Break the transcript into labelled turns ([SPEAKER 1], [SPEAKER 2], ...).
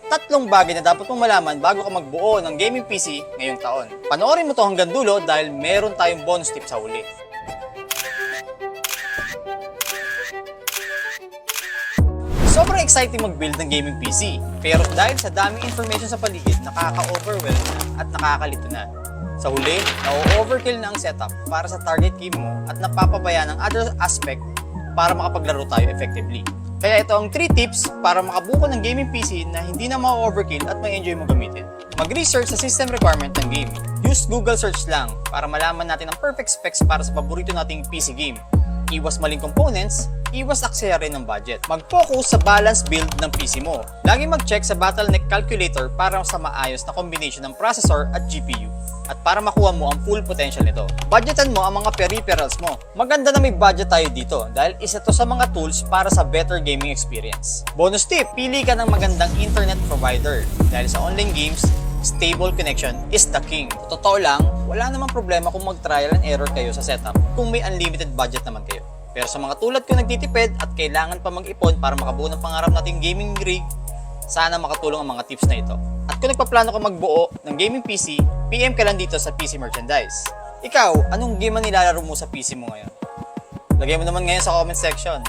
[SPEAKER 1] Tatlong bagay na dapat mong malaman bago ka magbuo ng gaming PC ngayong taon. Panoorin mo to hanggang dulo dahil meron tayong bonus tip sa huli. Sobrang exciting mag-build ng gaming PC, pero dahil sa daming information sa paligid, nakaka-overwhelm at nakakalito na. Sa huli, na-overkill na ang setup para sa target game mo at napapabayaan ang other aspect para makapaglaro tayo effectively. Kaya ito ang 3 tips para makabuo ng gaming PC na hindi na ma-overkill at may enjoy mo gamitin. Mag-research sa system requirement ng game. Use Google search lang para malaman natin ang perfect specs para sa paborito nating PC game. Iwas maling components, iwas aksaya rin ng budget. Mag-focus sa balance build ng PC mo. Lagi mag-check sa bottleneck calculator para sa maayos na combination ng processor at GPU at para makuha mo ang full potential nito. Budgetan mo ang mga peripherals mo. Maganda na may budget tayo dito dahil isa to sa mga tools para sa better gaming experience. Bonus tip, pili ka ng magandang internet provider dahil sa online games, stable connection is the king. Totoo lang, wala namang problema kung mag-trial and error kayo sa setup kung may unlimited budget naman kayo. Pero sa mga tulad ko nagtitipid at kailangan pa mag-ipon para makabuo ng pangarap nating gaming rig, sana makatulong ang mga tips na ito. At kung nagpaplano ka magbuo ng gaming PC, PM ka lang dito sa PC Merchandise. Ikaw, anong game ang nilalaro mo sa PC mo ngayon? Lagay mo naman ngayon sa comment section.